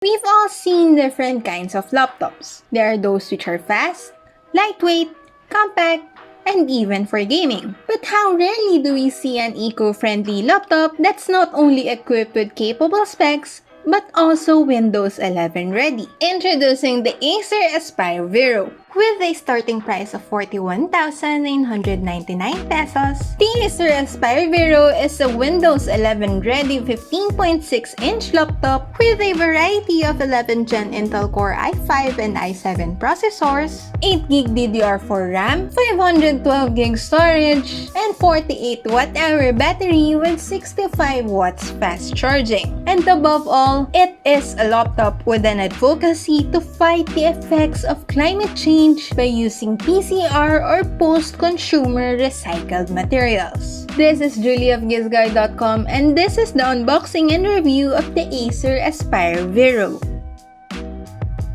We've all seen different kinds of laptops. There are those which are fast, lightweight, compact, and even for gaming. But how rarely do we see an eco-friendly laptop that's not only equipped with capable specs, but also Windows 11 ready? Introducing the Acer Aspire Vero. With a starting price of 41,999 pesos, the Acer Aspire Vero is a Windows 11 ready 15.6-inch laptop with a variety of 11th Gen Intel Core i5 and i7 processors, 8GB DDR4 RAM, 512GB storage, and 48 Wh battery with 65 watts fast charging. And above all, it is a laptop with an advocacy to fight the effects of climate change by using PCR or post-consumer recycled materials. This is Julie of GIZGUIDEPH and this is the unboxing and review of the Acer Aspire Vero.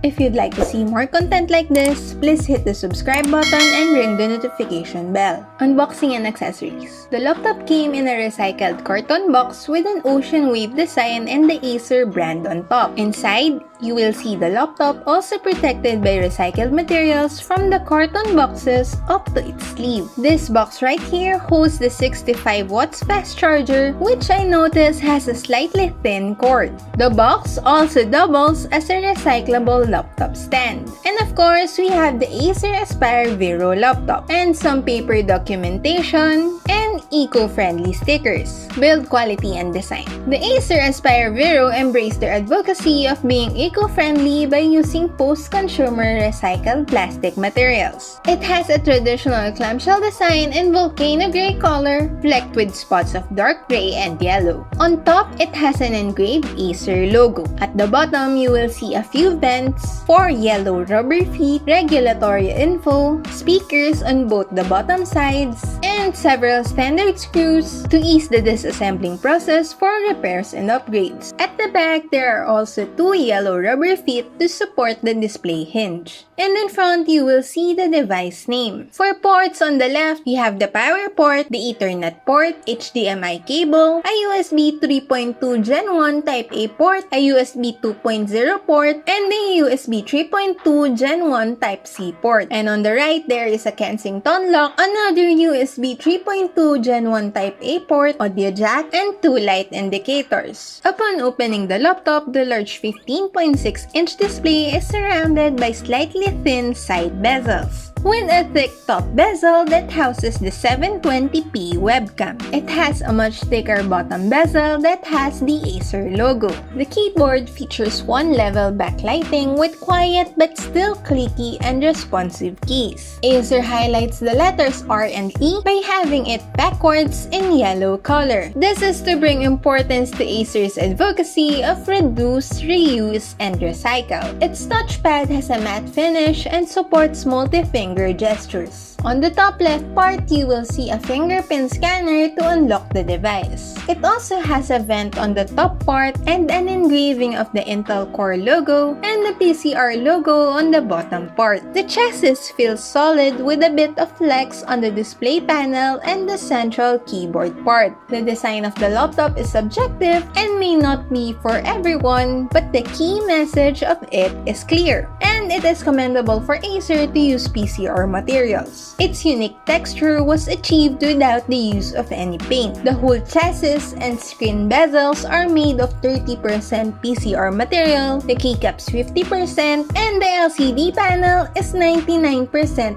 If you'd like to see more content like this, please hit the subscribe button and ring the notification bell. Unboxing and accessories. The laptop came in a recycled carton box with an ocean wave design and the Acer brand on top. Inside, you will see the laptop also protected by recycled materials from the carton boxes up to its sleeve. This box right here holds the 65 watts fast charger, which I notice has a slightly thin cord. The box also doubles as a recyclable laptop stand. And of course, we have the Acer Aspire Vero laptop and some paper documentation and eco-friendly stickers. Build quality and design. The Acer Aspire Vero embraced their advocacy of being eco-friendly by using post-consumer recycled plastic materials. It has a traditional clamshell design in volcano gray color, flecked with spots of dark gray and yellow. On top, it has an engraved Acer logo. At the bottom, you will see a few vents, 4 yellow rubber feet, regulatory info, speakers on both the bottom sides, and several standard screws to ease the disassembling process for repairs and upgrades. At the back, there are also 2 yellow rubber feet to support the display hinge. And in front, you will see the device name. For ports on the left, you have the power port, the Ethernet port, HDMI cable, a USB 3.2 Gen 1 Type A port, a USB 2.0 port, and a USB 3.2 Gen 1 Type C port. And on the right, there is a Kensington lock, another USB 3.2 Gen 1 Type A port, audio jack, and 2 light indicators. Upon opening the laptop, the large 15.6-inch display is surrounded by slightly thin side bezels, with a thick top bezel that houses the 720p webcam. It has a much thicker bottom bezel that has the Acer logo. The keyboard features one-level backlighting with quiet but still clicky and responsive keys. Acer highlights the letters R and E by having it backwards in yellow color. This is to bring importance to Acer's advocacy of reduce, reuse, and recycle. Its touchpad has a matte finish and supports multi-finger gestures. On the top left part, you will see a fingerprint scanner to unlock the device. It also has a vent on the top part and an engraving of the Intel Core logo and the PCR logo on the bottom part. The chassis feels solid with a bit of flex on the display panel and the central keyboard part. The design of the laptop is subjective and may not be for everyone, but the key message of it is clear. And it is commendable for Acer to use PCR materials. Its unique texture was achieved without the use of any paint. The whole chassis and screen bezels are made of 30% PCR material, the keycaps 50%, and the LCD panel is 99%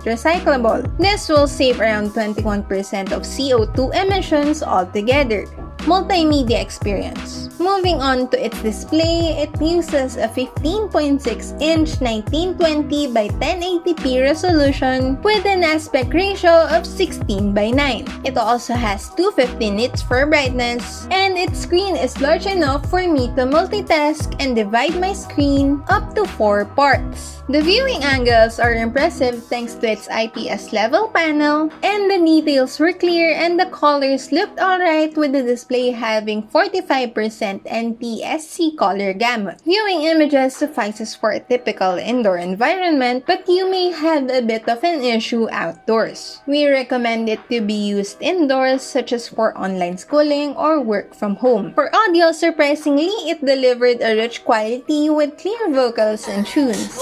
recyclable. This will save around 21% of CO2 emissions altogether. Multimedia experience. Moving on to its display, it uses a 15.6-inch 1920 by 1080p resolution with an aspect ratio of 16:9. It also has 250 nits for brightness, and its screen is large enough for me to multitask and divide my screen up to 4 parts. The viewing angles are impressive thanks to its IPS level panel, and the details were clear and the colors looked alright with the display display having 45% NTSC color gamut. Viewing images suffices for a typical indoor environment, but you may have a bit of an issue outdoors. We recommend it to be used indoors, such as for online schooling or work from home. For audio, surprisingly, it delivered a rich quality with clear vocals and tunes.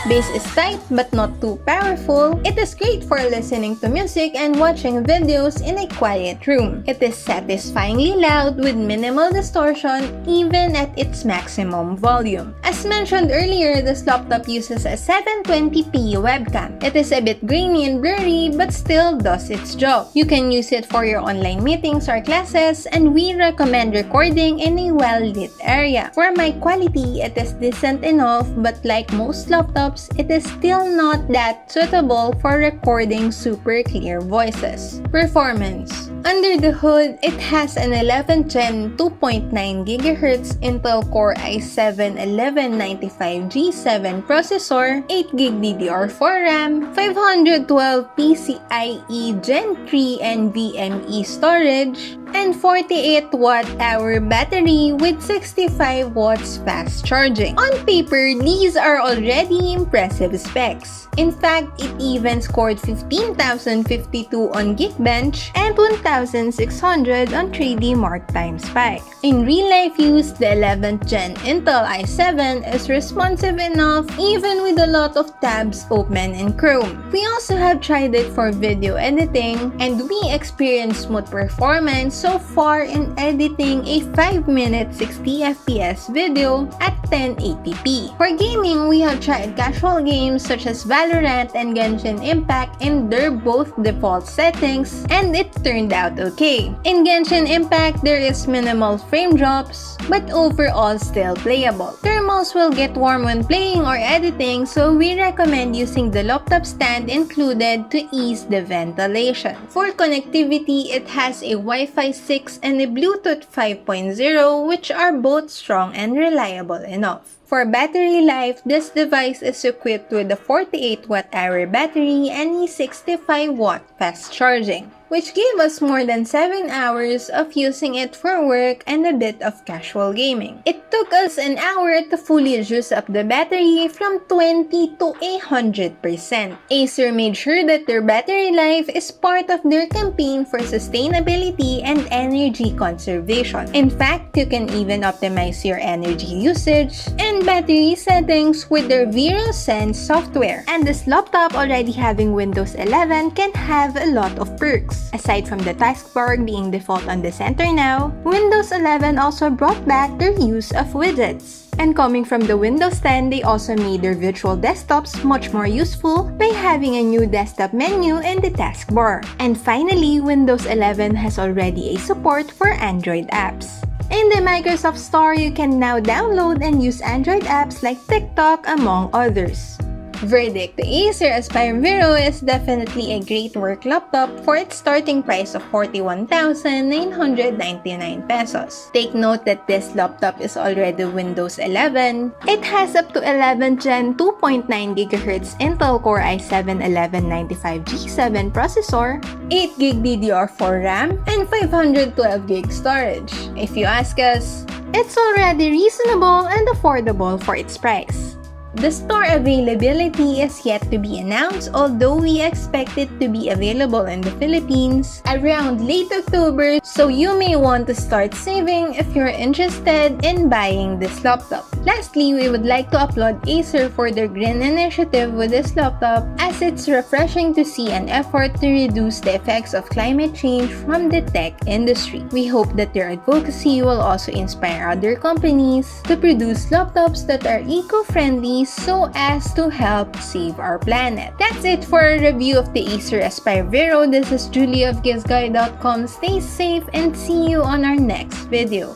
Bass is tight but not too powerful. It is great for listening to music and watching videos in a quiet room. It is satisfyingly loud with minimal distortion even at its maximum volume. As mentioned earlier, this laptop uses a 720p webcam. It is a bit grainy and blurry but still does its job. You can use it for your online meetings or classes, and we recommend recording in a well-lit area. For mic quality, it is decent enough, but like most laptops, it is still not that suitable for recording super clear voices. Performance. Under the hood, it has an 11th Gen 2.9 GHz Intel Core i7-1195 G7 processor, 8GB DDR4 RAM, 512 PCIe Gen 3 NVMe storage, and 48 watt-hour battery with 65 watts fast charging. On paper, these are already impressive specs. In fact, it even scored 15,052 on Geekbench and 1,600 on 3D Mark Time Spy. In real-life use, the 11th Gen Intel i7 is responsive enough even with a lot of tabs open in Chrome. We also have tried it for video editing, and we experienced smooth performance so far in editing a 5-minute 60fps video at 1080p. For gaming, we have tried casual games such as Valorant and Genshin Impact in their both default settings, and it turned out okay. In Genshin Impact, there is minimal frame drops, but overall still playable. Thermals will get warm when playing or editing, so we recommend using the laptop stand included to ease the ventilation. For connectivity, it has a Wi-Fi 6 and a Bluetooth 5.0, which are both strong and reliable enough. For battery life, this device is equipped with a 48 watt-hour battery and a 65 watt fast charging, which gave us more than 7 hours of using it for work and a bit of casual gaming. It took us an hour to fully juice up the battery from 20 to 100%. Acer made sure that their battery life is part of their campaign for sustainability and energy conservation. In fact, you can even optimize your energy usage and battery settings with their Vero Sense software. And this laptop already having Windows 11 can have a lot of perks. Aside from the taskbar being default on the center now, Windows 11 also brought back their use of widgets. And coming from the Windows 10, they also made their virtual desktops much more useful by having a new desktop menu in the taskbar. And finally, Windows 11 has already a support for Android apps. In the Microsoft Store, you can now download and use Android apps like TikTok, among others. Verdict: the Acer Aspire Vero is definitely a great work laptop for its starting price of 41,999 pesos. Take note that this laptop is already Windows 11. It has up to 11th Gen 2.9 GHz Intel Core i7-1195 G7 processor, 8GB DDR4 RAM, and 512GB storage. If you ask us, it's already reasonable and affordable for its price. The store availability is yet to be announced, although we expect it to be available in the Philippines around late October, so you may want to start saving if you're interested in buying this laptop. Lastly, we would like to applaud Acer for their green initiative with this laptop, as it's refreshing to see an effort to reduce the effects of climate change from the tech industry. We hope that their advocacy will also inspire other companies to produce laptops that are eco-friendly so as to help save our planet. That's it for a review of the Acer Aspire Vero. This is Julie of GIZGUIDEPH.com. Stay safe and see you on our next video.